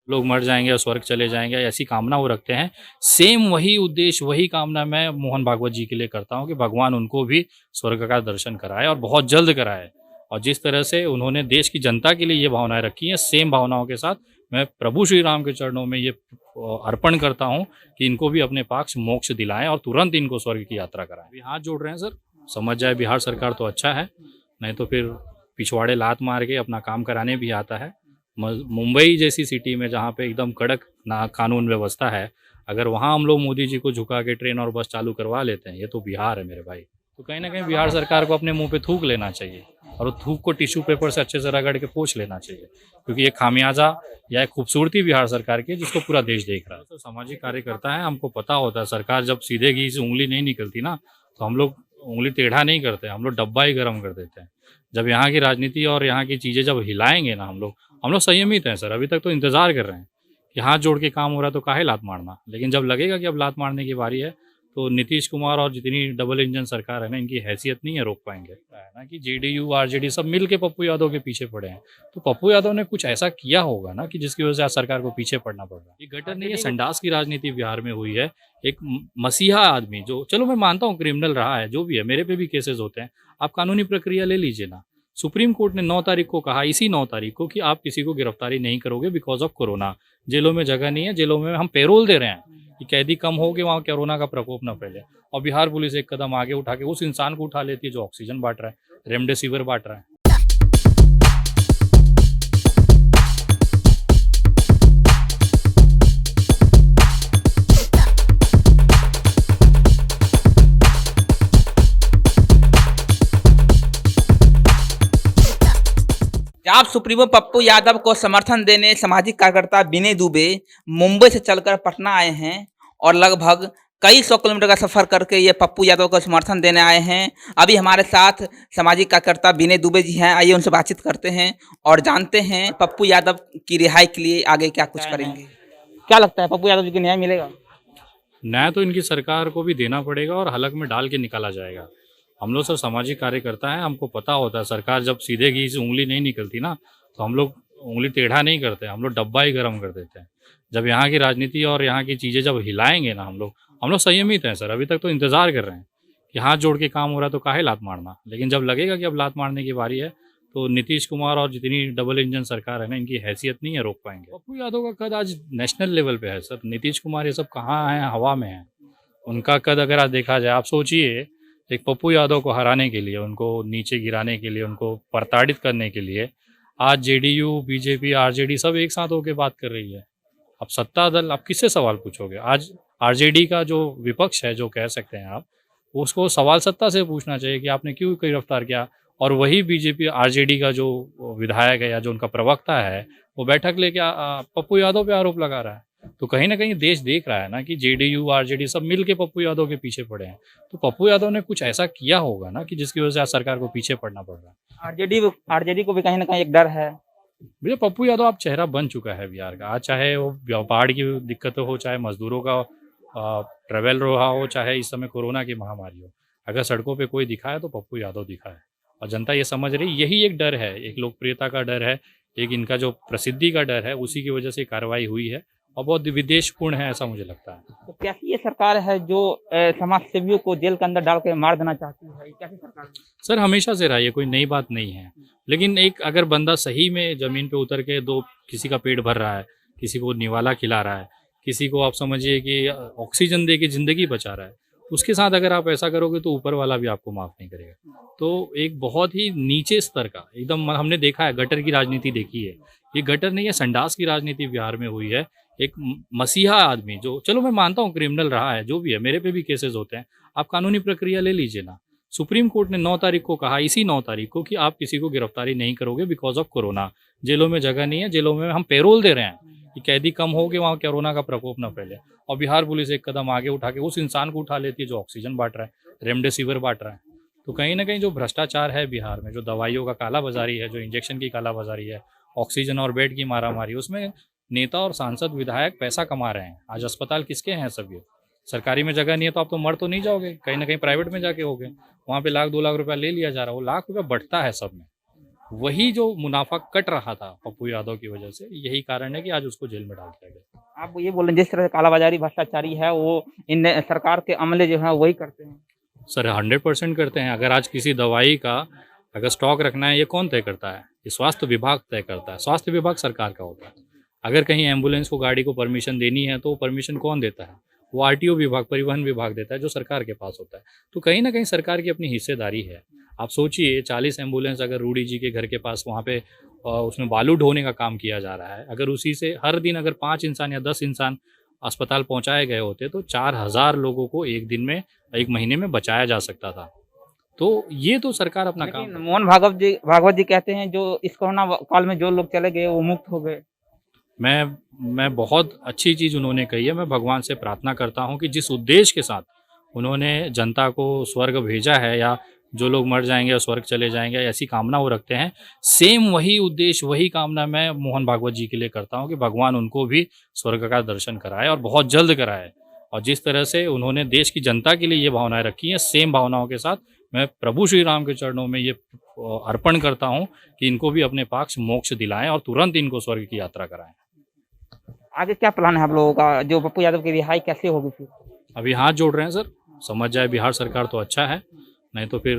लोग मर जाएंगे और स्वर्ग चले जाएंगे, ऐसी कामना वो रखते हैं। सेम वही उद्देश्य, वही कामना मैं मोहन भागवत जी के लिए करता हूँ कि भगवान उनको भी स्वर्ग का दर्शन कराए और बहुत जल्द कराए। और जिस तरह से उन्होंने देश की जनता के लिए ये भावनाएं रखी हैं, सेम भावनाओं के साथ मैं प्रभु श्री राम के चरणों में ये अर्पण करता हूँ कि इनको भी अपने पास मोक्ष दिलाएं और तुरंत इनको स्वर्ग की यात्रा कराएं। अभी हाथ जोड़ रहे हैं सर, समझ जाए बिहार सरकार तो अच्छा है, नहीं तो फिर पिछवाड़े लात मार के अपना काम कराने भी आता है। मुंबई जैसी सिटी में जहाँ पे एकदम कड़क ना कानून व्यवस्था है, अगर वहाँ हम लोग मोदी जी को झुका के ट्रेन और बस चालू करवा लेते हैं, ये तो बिहार है मेरे भाई। तो कहीं ना कहीं बिहार सरकार को अपने मुंह पे थूक लेना चाहिए और थूक को टिश्यू पेपर से अच्छे से रगड़ के पोंछ लेना चाहिए, क्योंकि ये खामियाजा या एक खूबसूरती बिहार सरकार की जिसको पूरा देश देख रहा है। तो सामाजिक कार्यकर्ता है, हमको पता होता है सरकार जब सीधे घी से उंगली नहीं निकलती ना, तो हम लोग उंगली टेढ़ा नहीं करते, हम लोग डब्बा ही गर्म कर देते हैं। जब यहाँ की राजनीति और यहाँ की चीज़ें जब हिलाएंगे ना, हम लोग संयमित हैं सर। अभी तक तो इंतजार कर रहे हैं कि हाथ जोड़ के काम हो रहा है तो काहे लात मारना, लेकिन जब लगेगा कि अब लात मारने की बारी है, तो नीतीश कुमार और जितनी डबल इंजन सरकार है ना, इनकी हैसियत नहीं है रोक पाएंगे। है ना कि जेडीयू आरजेडी सब मिल के पप्पू यादव के पीछे पड़े हैं, तो पप्पू यादव ने कुछ ऐसा किया होगा ना कि जिसकी वजह से आज सरकार को पीछे पड़ना पड़ रहा है। ये गटर नहीं है, संडास की राजनीति बिहार में हुई है। एक मसीहा आदमी, जो चलो मैं मानता हूँ क्रिमिनल रहा है, जो भी है, मेरे पे भी केसेस होते हैं, आप कानूनी प्रक्रिया ले लीजिए ना। सुप्रीम कोर्ट ने 9 तारीख को कहा, इसी 9 तारीख को, कि आप किसी को गिरफ्तारी नहीं करोगे बिकॉज ऑफ कोरोना। जेलों में जगह नहीं है, जेलों में हम पेरोल दे रहे हैं कि कैदी कम हो कि वहाँ कोरोना का प्रकोप न फैले। और बिहार पुलिस एक कदम आगे उठा के उस इंसान को उठा लेती है जो ऑक्सीजन बांट रहा है, रेमडेसिविर बांट रहा है। आप सुप्रीमो पप्पू यादव को समर्थन देने सामाजिक कार्यकर्ता विनय दुबे मुंबई से चलकर पटना आए हैं और लगभग कई सौ किलोमीटर का सफर करके ये पप्पू यादव को समर्थन देने आए हैं। अभी हमारे साथ सामाजिक कार्यकर्ता विनय दुबे जी हैं, आइए उनसे बातचीत करते हैं और जानते हैं पप्पू यादव की रिहाई के लिए आगे क्या कुछ करेंगे। क्या लगता है पप्पू यादव जी को न्याय मिलेगा? न्याय तो इनकी सरकार को भी देना पड़ेगा और हलक में डाल के निकाला जाएगा। हम लोग सब सामाजिक कार्यकर्ता हैं, हमको पता होता है सरकार जब सीधे घी से उंगली नहीं निकलती ना, तो हम लोग उंगली टेढ़ा नहीं करते, हम लोग डब्बा ही गर्म कर देते हैं। जब यहाँ की राजनीति और यहाँ की चीज़ें जब हिलाएंगे ना, हम लोग संयमित हैं सर। अभी तक तो इंतजार कर रहे हैं कि हाथ जोड़ के काम हो रहा है तो काहे लात मारना, लेकिन जब लगेगा कि अब लात मारने की बारी है, तो नीतीश कुमार और जितनी डबल इंजन सरकार है ना, इनकी हैसियत नहीं है रोक पाएंगे। पप्पू यादव का कद आज नेशनल लेवल पे है सर। नीतीश कुमार ये सब कहाँ है, हवा में है। उनका कद अगर आज देखा जाए, आप सोचिए, एक पप्पू यादव को हराने के लिए, उनको नीचे गिराने के लिए, उनको प्रताड़ित करने के लिए आज जेडीयू, बीजेपी, आरजेडी सब एक साथ होकर बात कर रही है। अब सत्ता दल, आप किससे सवाल पूछोगे? आज आरजेडी का जो विपक्ष है, जो कह सकते हैं आप, उसको सवाल सत्ता से पूछना चाहिए कि आपने क्यों गिरफ्तार किया। और वही बीजेपी आरजेडी का जो विधायक है या जो उनका प्रवक्ता है, वो बैठक लेके पप्पू यादव पे आरोप लगा रहा है। तो कहीं ना कहीं देश देख रहा है ना कि जेडीयू आरजेडी सब मिल के पप्पू यादव के पीछे पड़े हैं। तो पप्पू यादव ने कुछ ऐसा किया होगा ना कि जिसकी वजह से आज सरकार को पीछे पड़ना पड़ रहा है। आरजेडी को भी कहीं ना कहीं एक डर है। भैया पप्पू यादव आप चेहरा बन चुका है बिहार का। आज चाहे वो बाढ़ की दिक्कत हो, चाहे मजदूरों का ट्रेवल रहा हो, चाहे इस समय कोरोना की महामारी हो, अगर सड़कों पे कोई दिखा है तो पप्पू यादव दिखा है। और जनता ये समझ रही, यही एक डर है, एक लोकप्रियता का डर है, एक इनका जो प्रसिद्धि का डर है, उसी की वजह से कार्रवाई हुई है और बहुत विद्वेषपूर्ण है, ऐसा मुझे लगता है। तो कैसी ये सरकार है जो समाज सेवियों को जेल के अंदर डाल के मार देना चाहती है? कैसी सरकार है? सर हमेशा से रहा, ये कोई नई बात नहीं है। लेकिन एक अगर बंदा सही में जमीन पे उतर के दो किसी का पेट भर रहा है, किसी को निवाला खिला रहा है, किसी को आप समझिए कि ऑक्सीजन दे के जिंदगी बचा रहा है, उसके साथ अगर आप ऐसा करोगे तो ऊपर वाला भी आपको माफ नहीं करेगा। तो एक बहुत ही नीचे स्तर का एकदम हमने देखा है, गटर की राजनीति देखी है। ये गटर नहीं है, संडास की राजनीति बिहार में हुई है। एक मसीहा आदमी, जो चलो मैं मानता हूँ क्रिमिनल रहा है, जो भी है, मेरे पे भी केसेस होते हैं, आप कानूनी प्रक्रिया ले लीजिए ना। सुप्रीम कोर्ट ने 9 तारीख को कहा, इसी 9 तारीख को, कि आप किसी को गिरफ्तारी नहीं करोगे बिकॉज ऑफ कोरोना। जेलों में जगह नहीं है, जेलों में हम पेरोल दे रहे हैं कि कैदी कम हो कि वहाँ कोरोना का प्रकोप न फैले। और बिहार पुलिस एक कदम आगे उठा के उस इंसान को उठा लेती है जो ऑक्सीजन बांट रहा है, रेमडेसिविर बांट रहा है। तो कहीं ना कहीं जो भ्रष्टाचार है बिहार में, जो दवाइयों का कालाबाजारी है, जो इंजेक्शन की कालाबाजारी है, ऑक्सीजन और बेड की मारामारी, उसमें नेता और सांसद विधायक पैसा कमा रहे हैं। आज अस्पताल किसके हैं? सब ये सरकारी में जगह नहीं है तो आप तो मर तो नहीं जाओगे, कहीं ना कहीं प्राइवेट में जाके होगे, वहाँ पे 1 लाख 2 लाख रुपया ले लिया जा रहा है। वो लाख रुपया बढ़ता है सब में। वही जो मुनाफा कट रहा था पप्पू यादव की वजह से, यही कारण है कि आज उसको जेल में डाल दिया गया। आप ये बोल रहे हैं जिस तरह से कालाबाजारी भ्रष्टाचारी है वो इन सरकार के अमले जो है वही करते हैं। सर 100% करते हैं। अगर आज किसी दवाई का अगर स्टॉक रखना है, ये कौन तय करता है? ये स्वास्थ्य विभाग तय करता है। स्वास्थ्य विभाग सरकार का होता है। अगर कहीं एम्बुलेंस को गाड़ी को परमिशन देनी है तो परमिशन कौन देता है? वो आरटीओ विभाग, परिवहन विभाग देता है, जो सरकार के पास होता है। तो कहीं ना कहीं सरकार की अपनी हिस्सेदारी है। आप सोचिए 40 एम्बुलेंस अगर रूडी जी के घर के पास वहाँ पे उसमें बालू ढोने का काम किया जा रहा है, अगर उसी से हर दिन अगर 5 इंसान या 10 इंसान अस्पताल पहुंचाए गए होते तो 4000 लोगों को एक दिन में, एक महीने में बचाया जा सकता था। तो ये तो सरकार अपना काम लेकिन मोहन भागवत जी कहते हैं जो इस कोरोना काल में जो लोग चले गए वो मुक्त हो गए। मैं बहुत अच्छी चीज़ उन्होंने कही है। मैं भगवान से प्रार्थना करता हूँ कि जिस उद्देश्य के साथ उन्होंने जनता को स्वर्ग भेजा है, या जो लोग मर जाएंगे और स्वर्ग चले जाएंगे, ऐसी कामना वो रखते हैं, सेम वही उद्देश्य वही कामना मैं मोहन भागवत जी के लिए करता हूँ कि भगवान उनको भी स्वर्ग का दर्शन कराए और बहुत जल्द कराए। और जिस तरह से उन्होंने देश की जनता के लिए ये भावनाएं रखी हैं, सेम भावनाओं के साथ मैं प्रभु श्री राम के चरणों में ये अर्पण करता हूँ कि इनको भी अपने पास मोक्ष दिलाएं और तुरंत इनको स्वर्ग की यात्रा कराएं। आगे क्या प्लान है आप लोगों का? जो पप्पू यादव की रिहाई कैसे होगी फिर? अभी हाथ जोड़ रहे हैं सर। समझ जाए बिहार सरकार तो अच्छा है, नहीं तो फिर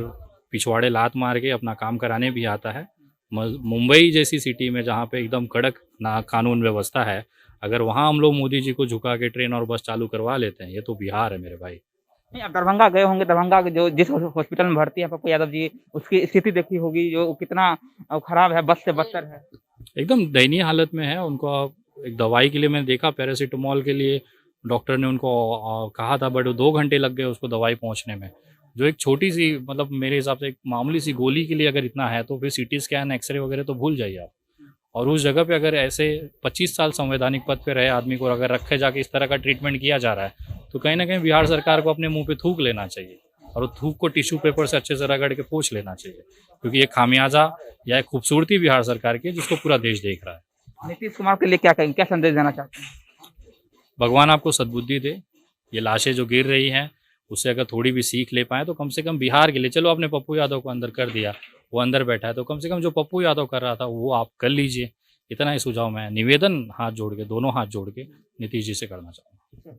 पिछवाड़े लात मार के अपना काम कराने भी आता है। मुंबई जैसी सिटी में जहाँ पे एकदम कड़क ना कानून व्यवस्था है, अगर वहाँ हम लोग मोदी जी को झुका के ट्रेन और बस चालू करवा लेते हैं, ये तो बिहार है मेरे भाई। नहीं, आप दरभंगा गए होंगे। दरभंगा के जो जिस हॉस्पिटल में भर्ती है पप्पू यादव जी, उसकी स्थिति देखी होगी जो कितना खराब है, बद से बदतर है। एकदम दयनीय हालत में है। उनको एक दवाई के लिए मैंने देखा, पैरासीटामोल के लिए डॉक्टर ने उनको कहा था, बट 2 घंटे लग गए उसको दवाई पहुंचने में। जो एक छोटी सी, मतलब मेरे हिसाब से एक मामूली सी गोली के लिए अगर इतना है, तो फिर सीटी स्कैन, एक्सरे वगैरह तो भूल जाइए आप। और उस जगह पे अगर ऐसे 25 साल संवैधानिक पद पे रहे आदमी को अगर रखे जाके इस तरह का ट्रीटमेंट किया जा रहा है, तो कहीं ना कहीं बिहार सरकार को अपने मुंह पे थूक लेना चाहिए, और वो थूक को टिश्यू पेपर से अच्छे से रगड़ के पोंछ लेना चाहिए, क्योंकि ये खामियाजा या एक खूबसूरती बिहार सरकार की है जिसको पूरा देश देख रहा है। नीतीश कुमार के लिए क्या कहेंगे, क्या संदेश देना चाहते हैं? भगवान आपको सद्बुद्धि दे। ये लाशें जो गिर रही हैं, उससे अगर थोड़ी भी सीख ले पाए तो कम से कम बिहार के लिए, चलो आपने पप्पू यादव को अंदर कर दिया, वो अंदर बैठा है, तो कम से कम जो पप्पू यादव कर रहा था वो आप कर लीजिए। इतना ही सुझाव मैं निवेदन हाथ जोड़ के, दोनों हाथ जोड़ के नीतीश जी से करना चाहूँगा।